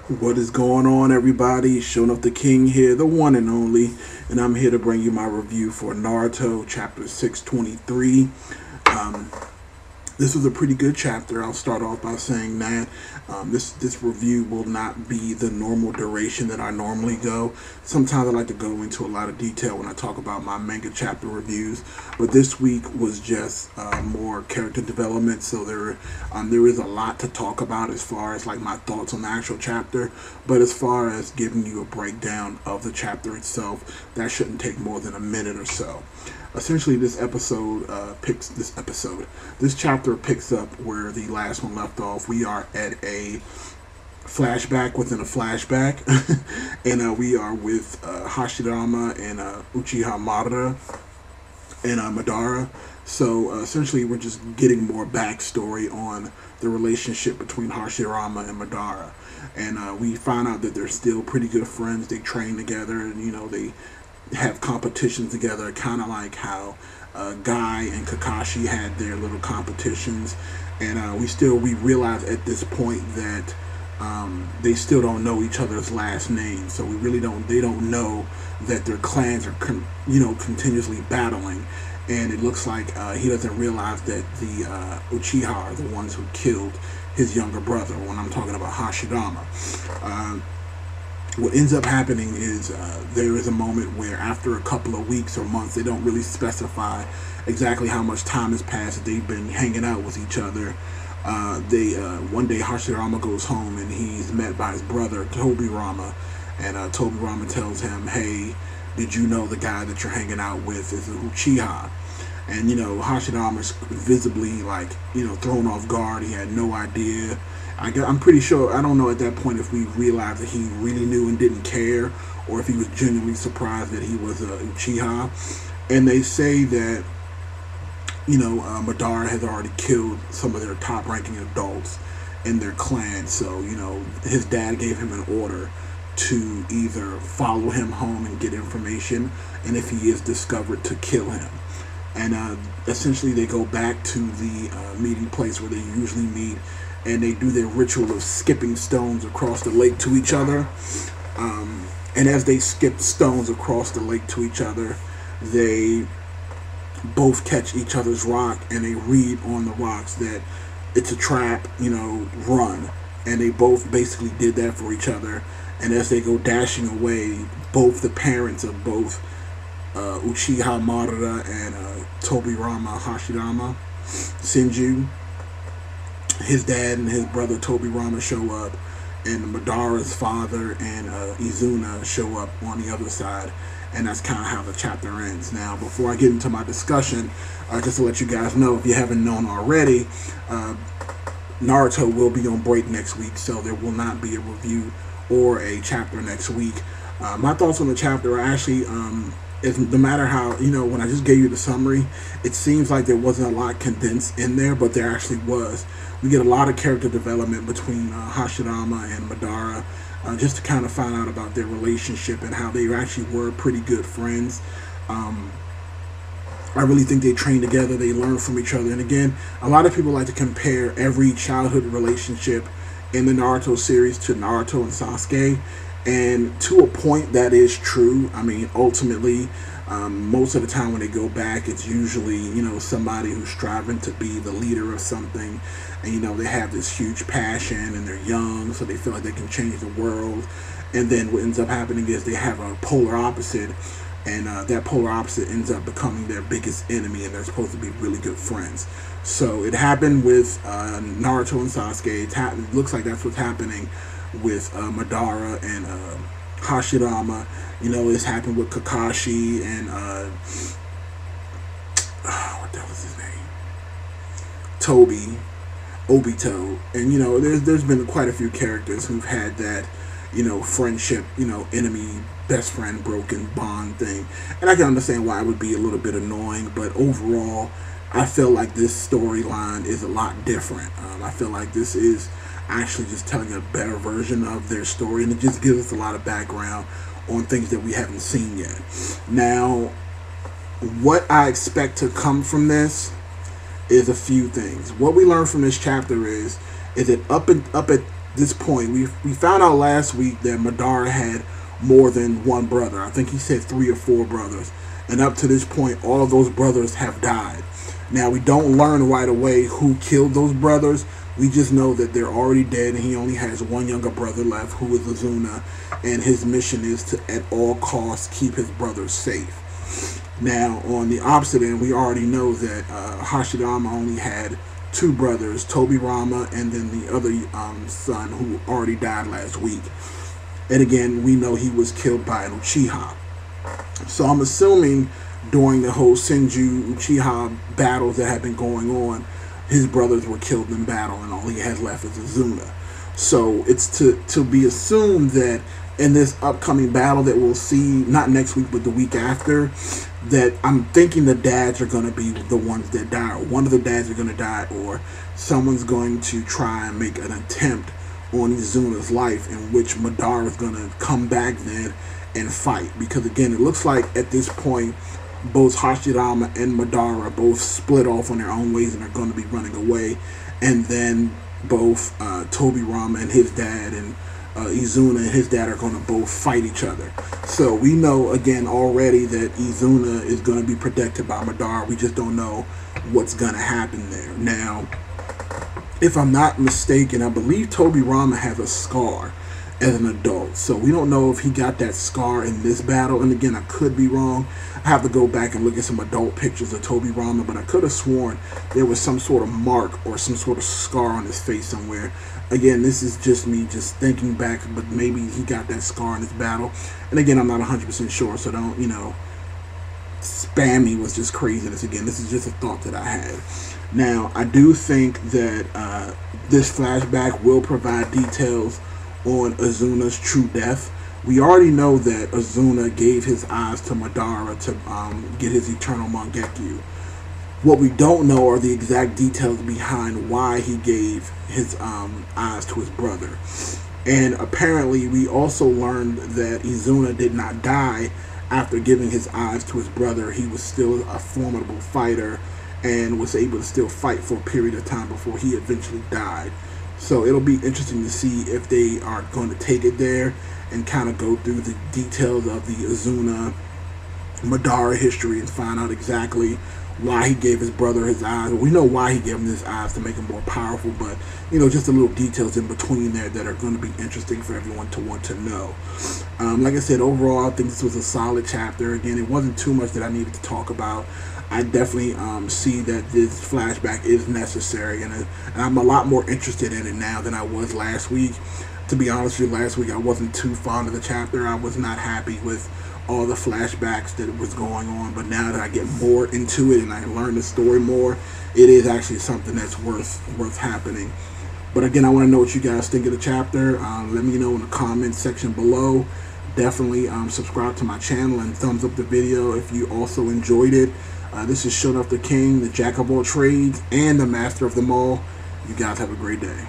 What is going on, everybody? Showing up the king here, the one and only, and I'm here to bring you my review for Naruto chapter 623. Um, this was a pretty good chapter. I'll start off by saying that this review will not be the normal duration that I normally go. Sometimes I like to go into a lot of detail when I talk about my manga chapter reviews, but this week was just more character development. So there is a lot to talk about as far as like my thoughts on the actual chapter. But as far as giving you a breakdown of the chapter itself, that shouldn't take more than a minute or so. Essentially, this chapter picks up where the last one left off. We are at a flashback within a flashback, and we are with Hashirama and Uchiha Madara and Madara. So essentially, we're just getting more backstory on the relationship between Hashirama and Madara, and we find out that they're still pretty good friends. They train together, and they have competitions together, kind of like how Guy and Kakashi had their little competitions. And we realize at this point that they still don't know each other's last names, so they don't know that their clans are continuously battling. And it looks like he doesn't realize that the Uchiha are the ones who killed his younger brother, when I'm talking about Hashirama. What ends up happening is there is a moment where, after a couple of weeks or months, they don't really specify exactly how much time has passed that they've been hanging out with each other. One day Hashirama goes home and he's met by his brother Tobirama, and Tobirama tells him, "Hey, did you know the guy that you're hanging out with is a Uchiha?" And Hashirama's visibly thrown off guard. He had no idea. I'm pretty sure, I don't know at that point if we realized that he really knew and didn't care, or if he was genuinely surprised that he was a Uchiha. And they say that, Madara has already killed some of their top-ranking adults in their clan. So, his dad gave him an order to either follow him home and get information, and if he is discovered, to kill him. And essentially they go back to the meeting place where they usually meet, and they do their ritual of skipping stones across the lake to each other. And as they skip stones across the lake to each other, they both catch each other's rock, and they read on the rocks that it's a trap, run. And they both basically did that for each other. And as they go dashing away, both the parents of both Uchiha Madara and Tobirama Hashirama, Senju, his dad and his brother Tobirama show up, and Madara's father and Izuna show up on the other side, and that's kind of how the chapter ends. Now, before I get into my discussion, just to let you guys know, if you haven't known already, Naruto will be on break next week, so there will not be a review or a chapter next week. My thoughts on the chapter are actually, no matter how, when I just gave you the summary, it seems like there wasn't a lot condensed in there, but there actually was. We get a lot of character development between Hashirama and Madara, just to kind of find out about their relationship and how they actually were pretty good friends. I really think they train together, they learn from each other. And again, a lot of people like to compare every childhood relationship in the Naruto series to Naruto and Sasuke. And to a point, that is true. I mean, ultimately, most of the time when they go back, it's usually, somebody who's striving to be the leader of something. And, they have this huge passion, and they're young, so they feel like they can change the world. And then what ends up happening is they have a polar opposite, and that polar opposite ends up becoming their biggest enemy, and they're supposed to be really good friends. So it happened with Naruto and Sasuke. It looks like that's what's happening with Madara and Hashirama. It's happened with Kakashi and what the hell is his name? Obito. And there's been quite a few characters who've had that friendship, enemy best friend broken bond thing. And I can understand why it would be a little bit annoying, but overall I feel like this storyline is a lot different. I feel like this is actually just telling a better version of their story, and it just gives us a lot of background on things that we haven't seen yet. Now, what I expect to come from is a few things. What we learn from this chapter is that up this point, we found out last week that Madara had more than one brother. I think he said 3 or 4 brothers. And up to this point, all of those brothers have died. Now, we don't learn right away who killed those brothers. We just know that they're already dead, and he only has one younger brother left, who is Azuna, and his mission is to, at all costs, keep his brothers safe. Now, on the opposite end, we already know that Hashirama only had 2 brothers, Tobirama, and then the other son who already died last week. And again, we know he was killed by an Uchiha. So I'm assuming during the whole Senju Uchiha battles that have been going on, his brothers were killed in battle, and all he has left is Azuna. So it's to be assumed that in this upcoming battle that we'll see, not next week, but the week after, that I'm thinking the dads are going to be the ones that die, or one of the dads are going to die, or someone's going to try and make an attempt on Izuna's life, in which Madara is going to come back then and fight. Because again, it looks like at this point, both Hashirama and Madara both split off on their own ways and are going to be running away. And then both Tobirama and his dad and Izuna and his dad are going to both fight each other. So we know again already that Izuna is going to be protected by Madara. We just don't know what's going to happen there. Now, if I'm not mistaken, I believe Tobirama has a scar as an adult. So we don't know if he got that scar in this battle. And again, I could be wrong. I have to go back and look at some adult pictures of Tobirama, but I could have sworn there was some sort of mark or some sort of scar on his face somewhere. Again, this is just me just thinking back, but maybe he got that scar in this battle. And again, I'm not 100% sure, so don't, spam me with just craziness again. This is just a thought that I had. Now, I do think that this flashback will provide details on Azuna's true death. We already know that Azuna gave his eyes to Madara to get his eternal Mangekyo. What we don't know are the exact details behind why he gave his eyes to his brother. And apparently we also learned that Izuna did not die after giving his eyes to his brother. He was still a formidable fighter and was able to still fight for a period of time before he eventually died. So it'll be interesting to see if they are going to take it there and kind of go through the details of the Azuna Madara history and find out exactly why he gave his brother his eyes. We know why he gave him his eyes, to make him more powerful, but just the little details in between there that are going to be interesting for everyone to want to know. Like I said, overall, I think this was a solid chapter. Again, it wasn't too much that I needed to talk about. I definitely see that this flashback is necessary, and I'm a lot more interested in it now than I was last week. To be honest with you, last week I wasn't too fond of the chapter. I was not happy with all the flashbacks that was going on, but now that I get more into it and I learn the story more, it is actually something that's worth happening. But again, I want to know what you guys think of the chapter. Let me know in the comments section below. Definitely subscribe to my channel and thumbs up the video if you also enjoyed it. This is Shonuff the King, the Jack of all trades and the master of them all. You guys have a great day.